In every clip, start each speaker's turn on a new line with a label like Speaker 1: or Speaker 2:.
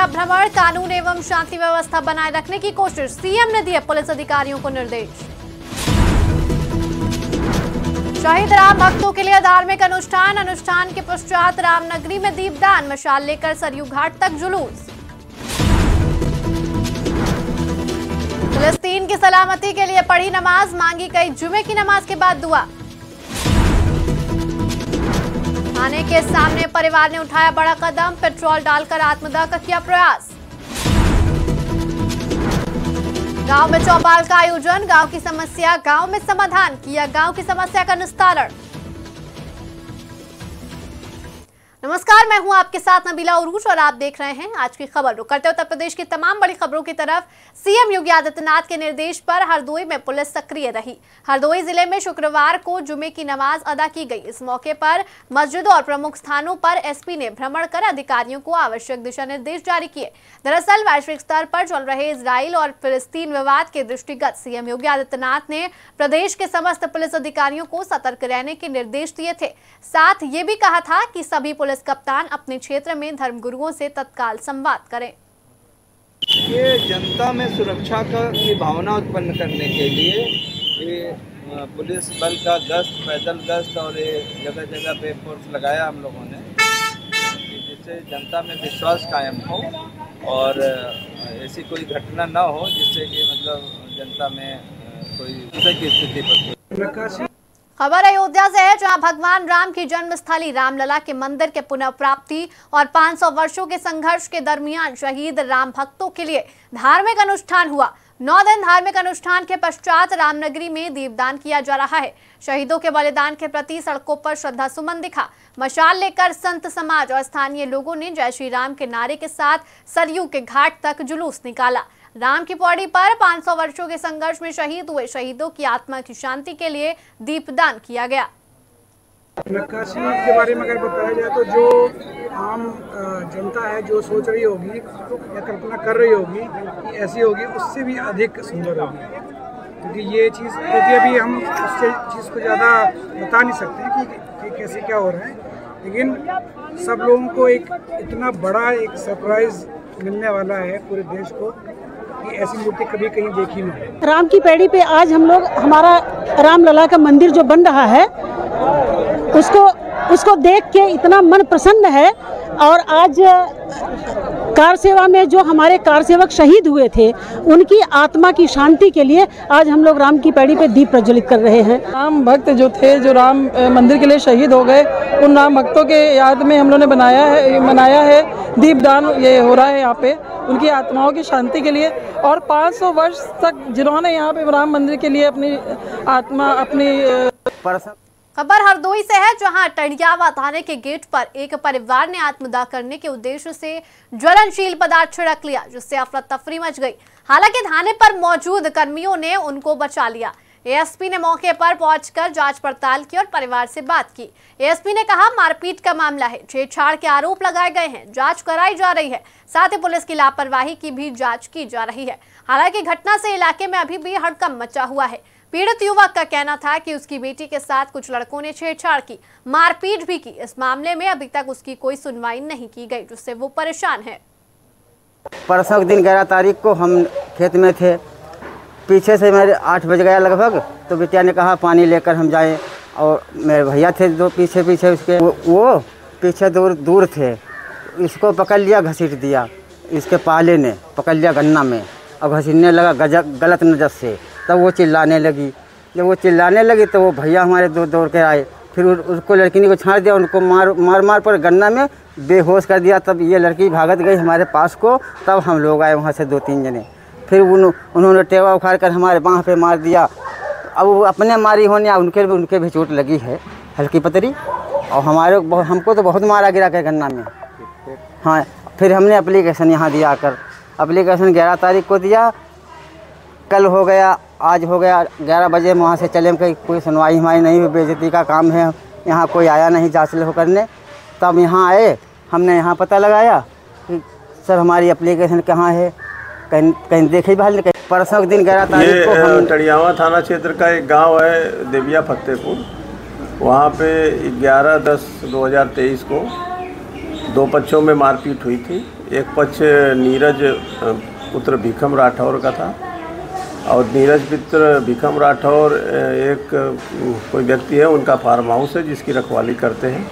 Speaker 1: भ्रमण, कानून एवं शांति व्यवस्था बनाए रखने की कोशिश, सीएम ने दिए पुलिस अधिकारियों को निर्देश। शहीद राम भक्तों के लिए धार्मिक अनुष्ठान के पश्चात रामनगरी में दीपदान, मशाल लेकर सरयू घाट तक जुलूस। फिलिस्तीन की सलामती के लिए पढ़ी नमाज, मांगी गई जुमे की नमाज के बाद दुआ। थाने के सामने परिवार ने उठाया बड़ा कदम, पेट्रोल डालकर आत्मदाह का किया प्रयास। गांव में चौपाल का आयोजन, गांव की समस्या गांव में समाधान, किया गांव की समस्या का निस्तारण। नमस्कार, मैं हूं आपके साथ नबीला उरूज और आप देख रहे हैं आज की खबर। रुक करते उत्तर प्रदेश की तमाम बड़ी खबरों की तरफ। सीएम योगी आदित्यनाथ के निर्देश पर हरदोई में पुलिस सक्रिय रही। हरदोई जिले में शुक्रवार को जुमे की नमाज अदा की गई। इस मौके पर मस्जिदों और प्रमुख स्थानों पर एसपी ने भ्रमण कर अधिकारियों को आवश्यक दिशा निर्देश जारी किए। दरअसल वैश्विक स्तर पर चल रहे इजराइल और फिलिस्तीन विवाद के दृष्टिगत सीएम योगी आदित्यनाथ ने प्रदेश के समस्त पुलिस अधिकारियों को सतर्क रहने के निर्देश दिए थे। साथ ये भी कहा था कि सभी पुलिस कप्तान अपने क्षेत्र में धर्मगुरुओं से तत्काल संवाद करें।
Speaker 2: ये जनता में सुरक्षा की भावना उत्पन्न करने के लिए ये पुलिस बल का गश्त, पैदल गश्त और ये जगह जगह पे फोर्स लगाया हम लोगों ने, जिससे जनता में विश्वास कायम हो और ऐसी कोई घटना ना हो जिससे कि मतलब जनता में कोई दूसरे की स्थिति पर।
Speaker 1: खबर अयोध्या से है, जहां भगवान राम की जन्मस्थली रामलला के मंदिर के पुनः प्राप्ति और 500 वर्षों के संघर्ष के दरमियान शहीद राम भक्तों के लिए धार्मिक अनुष्ठान हुआ। 9 दिन धार्मिक अनुष्ठान के पश्चात रामनगरी में दीपदान किया जा रहा है। शहीदों के बलिदान के प्रति सड़कों पर श्रद्धा सुमन दिखा। मशाल लेकर संत समाज और स्थानीय लोगों ने जय श्री राम के नारे के साथ सरयू के घाट तक जुलूस निकाला। राम की पौड़ी पर 500 वर्षों के संघर्ष में शहीद हुए शहीदों की आत्मा की शांति के लिए दीपदान किया गया।
Speaker 3: नक्काशी के बारे में अगर बताया जाए तो जो आम जनता है जो सोच रही होगी या कल्पना कर रही होगी कि ऐसी होगी, उससे भी अधिक सुंदर होगी, क्योंकि ये चीज़ क्योंकि अभी हम उससे चीज़ को ज़्यादा बता नहीं सकते कि कैसे क्या हो रहा है, लेकिन सब लोगों को एक इतना बड़ा एक सरप्राइज मिलने वाला है पूरे देश को कि ऐसी मूर्ति कभी कहीं देखी नहीं।
Speaker 4: राम की पैड़ी पे आज हम लोग हमारा रामलला का मंदिर जो बन रहा है उसको देख के इतना मन प्रसन्न है। और आज कार सेवा में जो हमारे कार सेवक शहीद हुए थे उनकी आत्मा की शांति के लिए आज हम लोग राम की पैड़ी पे दीप प्रज्वलित कर रहे हैं।
Speaker 5: राम भक्त जो थे, जो राम मंदिर के लिए शहीद हो गए, उन राम भक्तों के याद में हम लोगों ने मनाया है दीपदान। ये हो रहा है यहाँ पे उनकी आत्माओं की शांति के लिए। और 500 वर्ष तक जिन्होंने यहाँ पे राम मंदिर के लिए अपनी आत्मा
Speaker 1: खबर हरदोई से है, जहां टंडियावा थाने के गेट पर एक परिवार ने आत्मदाह करने के उद्देश्य से ज्वलनशील पदार्थ छिड़क लिया, जिससे अफरा तफरी मच गई। हालांकि थाने पर मौजूद कर्मियों ने उनको बचा लिया। एएसपी ने मौके पर पहुंचकर जांच पड़ताल की और परिवार से बात की। एएसपी ने कहा मारपीट का मामला है, छेड़छाड़ के आरोप लगाए गए हैं, जांच कराई जा रही है। साथ ही पुलिस की लापरवाही की भी जांच की जा रही है। हालांकि घटना से इलाके में अभी भी हड़कंप मचा हुआ है। पीड़ित युवक का कहना था कि उसकी बेटी के साथ कुछ लड़कों ने छेड़छाड़ की, मारपीट भी की। इस मामले में अभी तक उसकी कोई सुनवाई नहीं की गई, जिससे वो परेशान है।
Speaker 6: परसों दिन 11 तारीख को हम खेत में थे, पीछे से मेरे 8 बज गया लगभग, तो बिटिया ने कहा पानी लेकर हम जाएं। और मेरे भैया थे दो पीछे उसके, वो पीछे दूर थे। इसको पकड़ लिया, घसीट दिया, इसके पाले ने पकड़ लिया गन्ना में और घसीटने लगा गलत नज़र से। तब वो चिल्लाने लगी। जब वो चिल्लाने लगी तो वो भैया हमारे दौड़ के आए, फिर उसको लड़की को छाड़ दिया, उनको मार पर गन्ना में बेहोश कर दिया। तब ये लड़की भागत गई हमारे पास को, तब हम लोग आए वहाँ से 2-3 जने। फिर उन्होंने टेवा उखाड़ कर हमारे बाँह पे मार दिया। अब वो अपने मारी होने उनके भी चोट लगी है, हल्की पतरी। और हमको तो बहुत मारा गिरा कर गन्ना में। हाँ, फिर हमने एप्लीकेशन यहाँ दिया कर, एप्लीकेशन 11 तारीख को दिया। कल हो गया, आज हो गया 11 बजे वहाँ से चले गए, कोई सुनवाई हमारी नहीं हुई। बेइज्जती का काम है, यहाँ कोई आया नहीं जांच करने। तब यहाँ आए, हमने यहाँ पता लगाया कि सर हमारी एप्लीकेशन कहाँ है, कहीं देखे भाल नहीं। परसों के दिन 11 तारीख को हम
Speaker 7: टंडियावा थाना क्षेत्र का एक गांव है देविया फतेहपुर, वहाँ पे 11/10/2023 को 2 पक्षों में मारपीट हुई थी। एक पक्ष नीरज पुत्र भीखम राठौर का था और नीरज पुत्र भीखम राठौर एक कोई व्यक्ति है, उनका फार्म हाउस है जिसकी रखवाली करते हैं।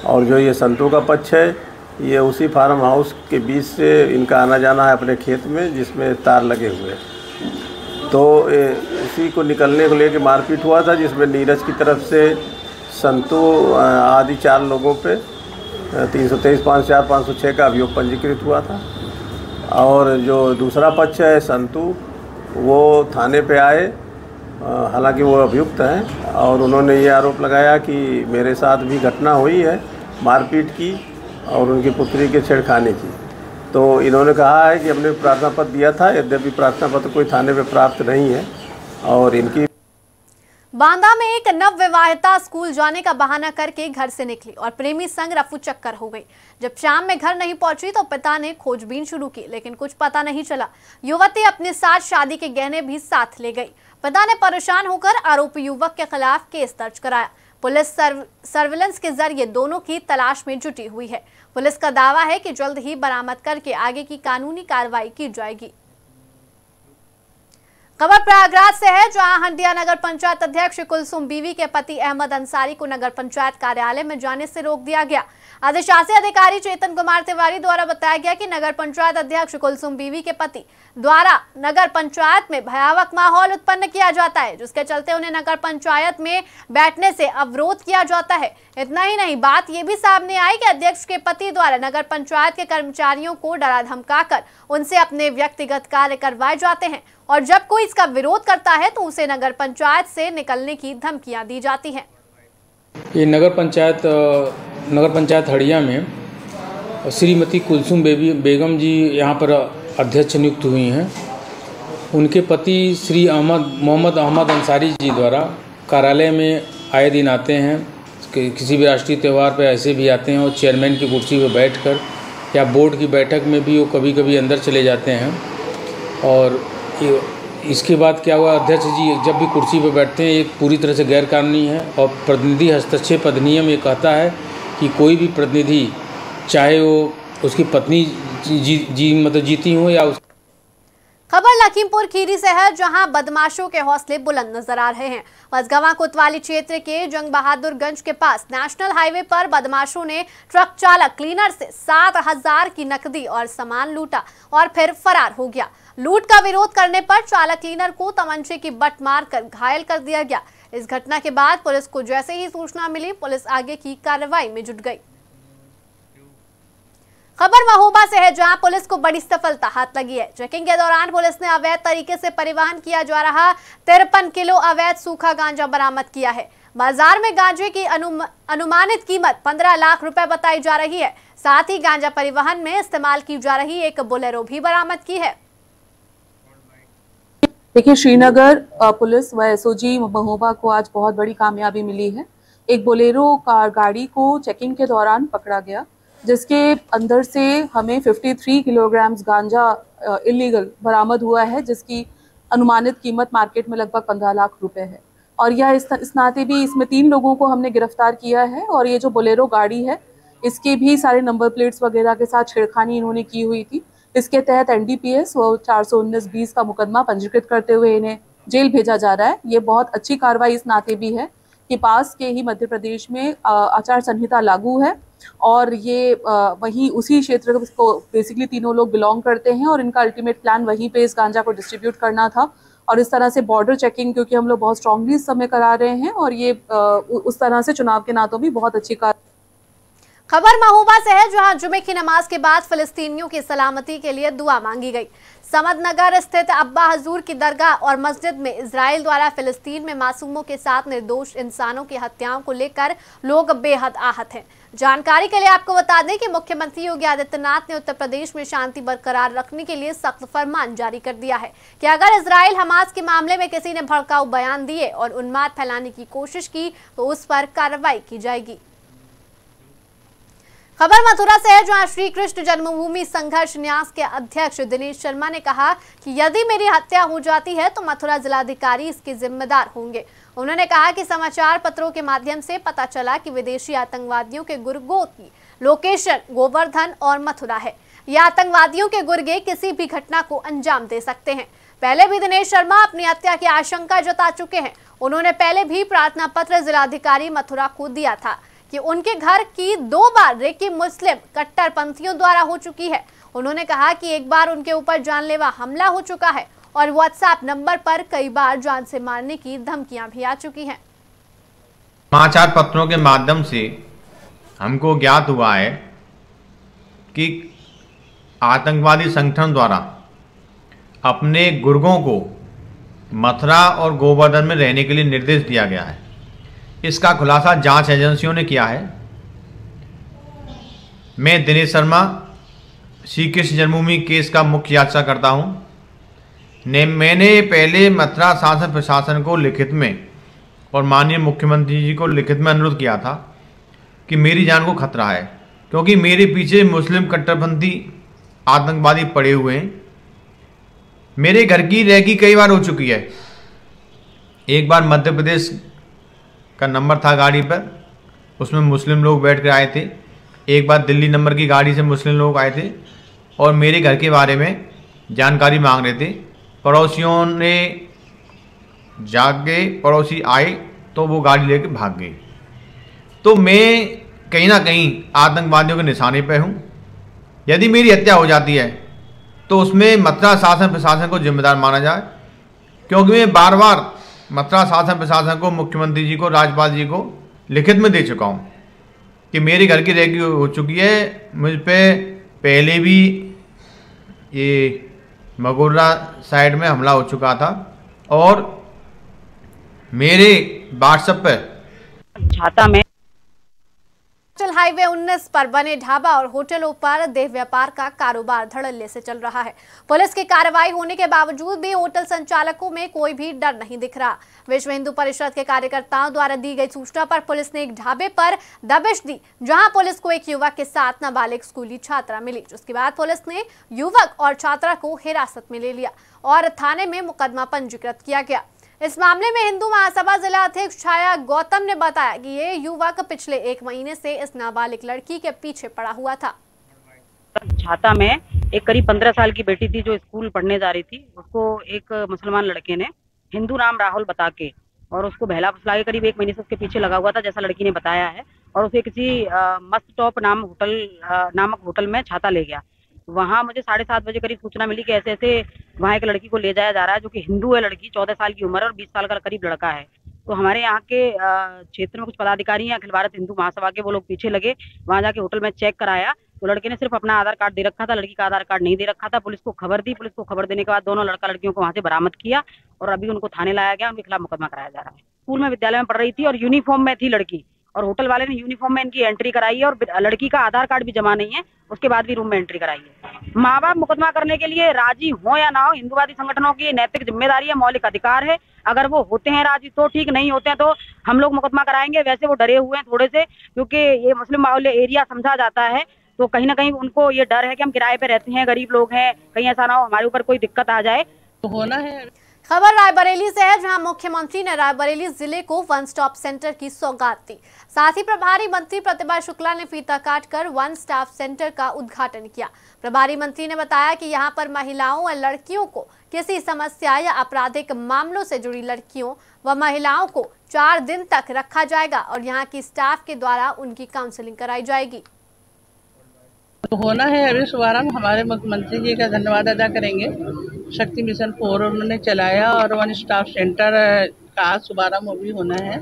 Speaker 7: और जो ये संतू का पक्ष है, ये उसी फार्म हाउस के बीच से इनका आना जाना है अपने खेत में, जिसमें तार लगे हुए हैं। तो इसी को निकलने को लेकर मारपीट हुआ था, जिसमें नीरज की तरफ से संतू आदि 4 लोगों पे 323, 504, 506 का अभियोग पंजीकृत हुआ था। और जो दूसरा पक्ष है संतू, वो थाने पे आए, हालांकि वो अभियुक्त हैं, और उन्होंने ये आरोप लगाया कि मेरे साथ भी घटना हुई है मारपीट की और उनकी पुत्री के छेड़खानी की। तो इन्होंने कहा है कि हमने प्रार्थना पत्र दिया था, यद्यपि प्रार्थना पत्र कोई थाने पे प्राप्त नहीं है। और इनकी
Speaker 1: बांदा में एक नवविवाहिता स्कूल जाने का बहाना करके घर से निकली और प्रेमी संग रफू चक्कर हो गई। जब शाम में घर नहीं पहुंची तो पिता ने खोजबीन शुरू की, लेकिन कुछ पता नहीं चला। युवती अपने साथ शादी के गहने भी साथ ले गई। पिता ने परेशान होकर आरोपी युवक के खिलाफ केस दर्ज कराया। पुलिस सर्विलांस के जरिए दोनों की तलाश में जुटी हुई है। पुलिस का दावा है कि जल्द ही बरामद करके आगे की कानूनी कार्रवाई की जाएगी। खबर प्रयागराज से है, जहां हंडिया नगर पंचायत अध्यक्ष कुलसुम बीवी के पति अहमद अंसारी को नगर पंचायत कार्यालय में जाने से रोक दिया गया। अधिशासी अधिकारी चेतन कुमार तिवारी द्वारा बताया गया कि नगर पंचायत अध्यक्ष कुलसुम बीवी के पति द्वारा नगर पंचायत में भयावह माहौल उत्पन्न किया जाता है, जिसके चलते उन्हें नगर पंचायत में बैठने से अवरोध किया जाता है। इतना ही नहीं, बात ये भी सामने आई कि अध्यक्ष के पति द्वारा नगर पंचायत के कर्मचारियों को डरा धमकाकर उनसे अपने व्यक्तिगत कार्य करवाए जाते हैं और जब कोई इसका विरोध करता है तो उसे नगर पंचायत से निकलने की धमकियां दी जाती हैं।
Speaker 8: ये नगर पंचायत हड़िया में श्रीमती कुलसुम बेगम जी यहाँ पर अध्यक्ष नियुक्त हुई हैं। उनके पति श्री मोहम्मद अहमद अंसारी जी द्वारा कार्यालय में आए दिन आते हैं, किसी भी राष्ट्रीय त्यौहार पर ऐसे भी आते हैं और चेयरमैन की कुर्सी पर बैठकर या बोर्ड की बैठक में भी वो कभी कभी अंदर चले जाते हैं। और इसके बाद क्या हुआ, अध्यक्ष जी जब भी कुर्सी पर बैठते हैं, एक पूरी तरह से गैरकानूनी है और प्रतिनिधि हस्तक्षेप अधिनियम ये कहता है कि कोई भी प्रतिनिधि, चाहे वो उसकी पत्नी जीती हो या
Speaker 1: खबर लखीमपुर खीरी से है, जहां बदमाशों के हौसले बुलंद नजर आ रहे हैं। मझगवां कोतवाली क्षेत्र के जंग बहादुरगंज के पास नेशनल हाईवे पर बदमाशों ने ट्रक चालक क्लीनर से 7,000 की नकदी और सामान लूटा और फिर फरार हो गया। लूट का विरोध करने पर चालक क्लीनर को तमंचे की बट मारकर घायल कर दिया गया। इस घटना के बाद पुलिस को जैसे ही सूचना मिली, पुलिस आगे की कार्रवाई में जुट गई। खबर महोबा से है, जहां पुलिस को बड़ी सफलता हाथ लगी है। चेकिंग के दौरान पुलिस ने अवैध तरीके से परिवहन किया जा रहा 53 किलो अवैध सूखा गांजा बरामद किया है। बाजार में गांजे की अनुमानित कीमत 15 लाख रुपए बताई जा रही है। साथ ही गांजा परिवहन में इस्तेमाल की जा रही एक बोलेरो भी बरामद की है।
Speaker 9: देखिए, श्रीनगर पुलिस व एसओजी महोबा को आज बहुत बड़ी कामयाबी मिली है। एक बोलेरो कार गाड़ी को चेकिंग के दौरान पकड़ा गया, जिसके अंदर से हमें 53 किलोग्राम गांजा इलीगल बरामद हुआ है, जिसकी अनुमानित कीमत मार्केट में लगभग 15 लाख रुपए है। और यह इस नाते भी इसमें 3 लोगों को हमने गिरफ्तार किया है। और ये जो बोलेरो गाड़ी है, इसके भी सारे नंबर प्लेट्स वगैरह के साथ छेड़खानी इन्होंने की हुई थी। इसके तहत NDPS व 419-20 का मुकदमा पंजीकृत करते हुए इन्हें जेल भेजा जा रहा है। ये बहुत अच्छी कार्रवाई इस नाते भी है कि पास के ही मध्य प्रदेश में आचार संहिता लागू है और ये वहीं उसी क्षेत्र को बेसिकली तीनों लोग बिलोंग करते हैं और इनका अल्टीमेट प्लान वहीं पे इस गांजा को डिस्ट्रीब्यूट करना था। और इस तरह से बॉर्डर चेकिंग, क्योंकि हम लोग बहुत स्ट्रांगली इस समय करा रहे हैं, और ये उस तरह से चुनाव के नातों भी बहुत अच्छी
Speaker 1: खबर महोबा से है, जहां जुमे की नमाज के बाद फिलिस्तीनियों की सलामती के लिए दुआ मांगी गई। समदनगर स्थित अब्बा हजूर की दरगाह और मस्जिद में इजराइल द्वारा फिलिस्तीन में मासूमों के साथ निर्दोष इंसानों की हत्याओं को लेकर लोग बेहद आहत हैं। जानकारी के लिए आपको बता दें कि मुख्यमंत्री योगी आदित्यनाथ ने उत्तर प्रदेश में शांति बरकरार रखने के लिए सख्त फरमान जारी कर दिया है कि अगर इजराइल हमास के मामले में किसी ने भड़काऊ बयान दिए और उन्माद फैलाने की कोशिश की तो उस पर कार्रवाई की जाएगी। खबर मथुरा से है, जहां श्री कृष्ण जन्मभूमि संघर्ष न्यास के अध्यक्ष दिनेश शर्मा ने कहा कि यदि मेरी हत्या हो जाती है तो मथुरा जिलाधिकारी इसके जिम्मेदार होंगे। उन्होंने कहा कि समाचार पत्रों के माध्यम से पता चला कि विदेशी आतंकवादियों के गुरगोत की लोकेशन गोवर्धन और मथुरा है। ये आतंकवादियों के गुर्गे किसी भी घटना को अंजाम दे सकते हैं। पहले भी दिनेश शर्मा अपनी हत्या की आशंका जता चुके हैं। उन्होंने पहले भी प्रार्थना पत्र जिलाधिकारी मथुरा को दिया था कि उनके घर की 2 बार रेकी मुस्लिम कट्टरपंथियों द्वारा हो चुकी है। उन्होंने कहा कि एक बार उनके ऊपर जानलेवा हमला हो चुका है और व्हाट्सएप नंबर पर कई बार जान से मारने की धमकियां भी आ चुकी हैं।
Speaker 10: समाचार पत्रों के माध्यम से हमको ज्ञात हुआ है कि आतंकवादी संगठन द्वारा अपने गुर्गों को मथुरा और गोवर्धन में रहने के लिए निर्देश दिया गया है। इसका खुलासा जांच एजेंसियों ने किया है। मैं दिनेश शर्मा श्री कृष्ण जन्मभूमि केस का मुख्य याचिकाकर्ता हूं। मैंने पहले मथुरा शासन प्रशासन को लिखित में और माननीय मुख्यमंत्री जी को लिखित में अनुरोध किया था कि मेरी जान को खतरा है, क्योंकि मेरे पीछे मुस्लिम कट्टरपंथी आतंकवादी पड़े हुए हैं। मेरे घर की रेकी कई बार हो चुकी है। एक बार मध्य प्रदेश का नंबर था गाड़ी पर, उसमें मुस्लिम लोग बैठ कर आए थे। एक बार दिल्ली नंबर की गाड़ी से मुस्लिम लोग आए थे और मेरे घर के बारे में जानकारी मांग रहे थे। पड़ोसियों ने जाके पड़ोसी आए तो वो गाड़ी लेके भाग गई। तो मैं कहीं ना कहीं आतंकवादियों के निशाने पे हूँ। यदि मेरी हत्या हो जाती है तो उसमें मथुरा शासन प्रशासन को जिम्मेदार माना जाए, क्योंकि मैं बार बार मथुरा शासन प्रशासन को, मुख्यमंत्री जी को, राज्यपाल जी को लिखित में दे चुका हूँ कि मेरे घर की रेकी हो चुकी है। मुझ पे पहले भी ये मगोरा साइड में हमला हो चुका था और मेरे व्हाट्सएप पर
Speaker 11: छाता में
Speaker 1: नेशनल हाईवे 19 पर बने ढाबा और होटलों पर देह व्यापार का कारोबार धड़ल्ले से चल रहा है। पुलिस की कार्रवाई होने के बावजूद भी होटल संचालकों में कोई भी डर नहीं दिख रहा। विश्व हिंदू परिषद के कार्यकर्ताओं द्वारा दी गई सूचना पर पुलिस ने एक ढाबे पर दबिश दी, जहां पुलिस को एक युवक के साथ नाबालिग स्कूली छात्रा मिली, जिसके बाद पुलिस ने युवक और छात्रा को हिरासत में ले लिया और थाने में मुकदमा पंजीकृत किया गया। इस मामले में हिंदू महासभा जिला अध्यक्ष छाया गौतम ने बताया कि ये युवक पिछले 1 महीने से इस नाबालिग लड़की के पीछे पड़ा हुआ था।
Speaker 11: छाता में एक करीब 15 साल की बेटी थी जो स्कूल पढ़ने जा रही थी। उसको एक मुसलमान लड़के ने हिंदू नाम राहुल बता के और उसको बहला फुसला के करीब 1 महीने से उसके पीछे लगा हुआ था, जैसा लड़की ने बताया है। और उसे किसी मस्त टॉप नामक होटल में छाता ले गया। वहाँ मुझे 7:30 बजे करीब सूचना मिली कि ऐसे ऐसे वहाँ एक लड़की को ले जाया जा रहा है, जो कि हिंदू है। लड़की 14 साल की उम्र और 20 साल का करीब लड़का है। तो हमारे यहाँ के क्षेत्र में कुछ पदाधिकारी हैं अखिल भारत हिंदू महासभा के, वो लोग पीछे लगे। वहाँ जाके होटल में चेक कराया तो लड़के ने सिर्फ अपना आधार कार्ड दे रखा था, लड़की का आधार कार्ड नहीं दे रखा था। पुलिस को खबर दी। पुलिस को खबर देने के बाद दोनों लड़का लड़कियों को वहाँ से बरामद किया और अभी उनको थाने लाया गया। उनके खिलाफ मुकदमा कराया जा रहा है। स्कूल में, विद्यालय में पढ़ रही थी और यूनिफॉर्म में थी लड़की, और होटल वाले ने यूनिफॉर्म में इनकी एंट्री कराई है और लड़की का आधार कार्ड भी जमा नहीं है, उसके बाद भी रूम में एंट्री कराई है। माँ बाप मुकदमा करने के लिए राजी हो या ना हो, हिंदूवादी संगठनों की नैतिक जिम्मेदारी है, मौलिक अधिकार है। अगर वो होते हैं राजी तो ठीक, नहीं होते हैं तो हम लोग मुकदमा कराएंगे। वैसे वो डरे हुए हैं थोड़े से, क्योंकि ये मुस्लिम बाहुल्य एरिया समझा जाता है, तो कहीं ना कहीं उनको ये डर है कि हम किराए पे रहते हैं, गरीब लोग हैं, कहीं ऐसा ना हो हमारे ऊपर कोई दिक्कत आ जाए। तो होना है।
Speaker 1: खबर रायबरेली से है, जहां मुख्यमंत्री ने रायबरेली जिले को वन स्टॉप सेंटर की सौगात दी। साथ ही प्रभारी मंत्री प्रतिभा शुक्ला ने फीता काटकर वन स्टॉप सेंटर का उद्घाटन किया। प्रभारी मंत्री ने बताया कि यहां पर महिलाओं और लड़कियों को किसी समस्या या आपराधिक मामलों से जुड़ी लड़कियों व महिलाओं को 4 दिन तक रखा जाएगा और यहां की स्टाफ के द्वारा उनकी काउंसलिंग कराई जाएगी।
Speaker 12: तो होना है अभी शुभारंभ, हमारे मुख्यमंत्री जी का धन्यवाद अदा करेंगे। शक्ति मिशन 4 उन्होंने चलाया और वन स्टॉप सेंटर का आज शुभारंभ भी होना है।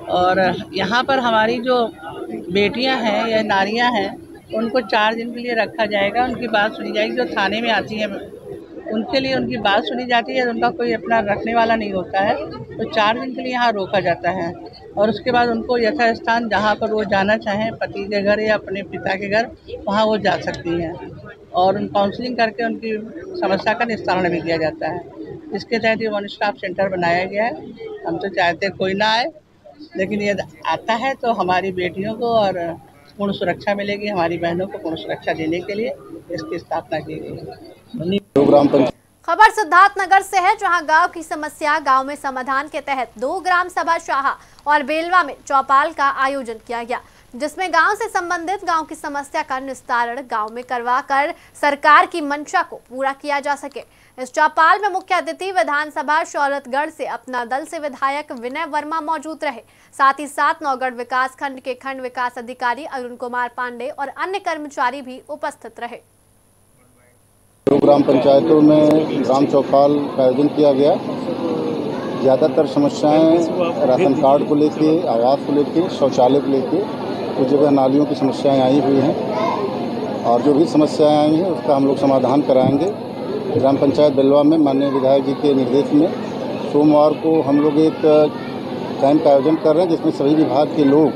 Speaker 12: और यहाँ पर हमारी जो बेटियाँ हैं या नारियाँ हैं उनको 4 दिन के लिए रखा जाएगा। उनकी बात सुनी जाएगी। जो थाने में आती हैं उनके लिए उनकी बात सुनी जाती है। उनका कोई अपना रखने वाला नहीं होता है, तो 4 दिन के लिए यहाँ रोका जाता है और उसके बाद उनको यथास्थान जहाँ पर वो जाना चाहें, पति के घर या अपने पिता के घर, वहाँ वो जा सकती हैं और उन काउंसलिंग करके उनकी समस्या का निस्तारण भी किया जाता है। इसके तहत ये वन स्टॉप सेंटर बनाया गया है। हम तो चाहते कोई ना आए, लेकिन ये आता है तो हमारी बेटियों को और पूर्ण सुरक्षा मिलेगी। हमारी बहनों को पूर्ण सुरक्षा देने के लिए इसकी स्थापना की गई है।
Speaker 1: खबर सिद्धार्थनगर से है, जहां गांव की समस्या गांव में समाधान के तहत 2 ग्राम सभा शाह और बेलवा में चौपाल का आयोजन किया गया। जिसमें गांव से संबंधित गांव की समस्या का निस्तारण गांव में करवाकर सरकार की मंशा को पूरा किया जा सके। इस चौपाल में मुख्य अतिथि विधानसभा शौरतगढ़ से अपना दल से विधायक विनय वर्मा मौजूद रहे। साथ ही साथ नौगढ़ विकास खंड के खंड विकास अधिकारी अरुण कुमार पांडे और अन्य कर्मचारी भी उपस्थित रहे।
Speaker 13: ग्राम पंचायतों में ग्राम चौपाल का आयोजन किया गया। ज़्यादातर समस्याएं राशन कार्ड को लेके, आवास को लेके, शौचालय को लेके, कुछ जगह नालियों की समस्याएं आई हुई हैं और जो भी समस्याएं आई हैं उसका हम लोग समाधान कराएंगे। ग्राम पंचायत बेलवा में माननीय विधायक जी के निर्देश में सोमवार को हम लोग एक कैंप का आयोजन कर रहे हैं, जिसमें सभी विभाग के लोग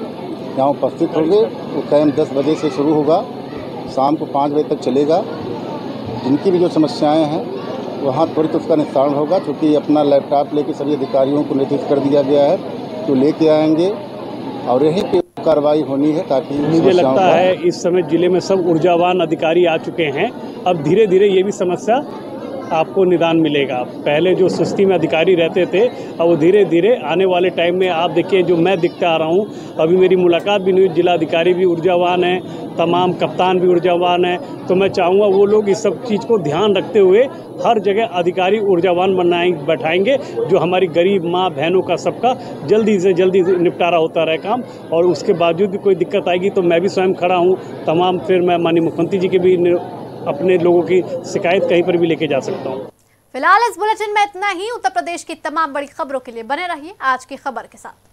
Speaker 13: यहाँ उपस्थित होंगे। वो कैंप 10 बजे से शुरू होगा, शाम को 5 बजे तक चलेगा। जिनकी भी जो समस्याएं हैं वहाँ त्वरित उसका निस्तारण होगा, क्योंकि अपना लैपटॉप लेके सभी अधिकारियों को निर्देशित कर दिया गया है तो लेके आएंगे और यहीं पे कार्रवाई होनी है। ताकि
Speaker 14: मुझे लगता है इस समय जिले में सब ऊर्जावान अधिकारी आ चुके हैं। अब धीरे धीरे ये भी समस्या आपको निदान मिलेगा। पहले जो सुस्ती में अधिकारी रहते थे, अब वो धीरे धीरे आने वाले टाइम में आप देखिए जो मैं दिखता आ रहा हूँ, अभी मेरी मुलाकात भी नहीं हुई। जिला अधिकारी भी ऊर्जावान है, तमाम कप्तान भी ऊर्जावान है। तो मैं चाहूँगा वो लोग इस सब चीज़ को ध्यान रखते हुए हर जगह अधिकारी ऊर्जावान बैठाएंगे, जो हमारी गरीब माँ बहनों का सबका जल्दी से जल्दी निपटारा होता रहे काम। और उसके बावजूद भी कोई दिक्कत आएगी तो मैं भी स्वयं खड़ा हूँ तमाम। फिर मैं माननीय मुख्यमंत्री जी के भी अपने लोगों की शिकायत कहीं पर भी लेके जा सकता हूँ।
Speaker 1: फिलहाल इस बुलेटिन में इतना ही। उत्तर प्रदेश की तमाम बड़ी खबरों के लिए बने रहिए आज की खबर के साथ।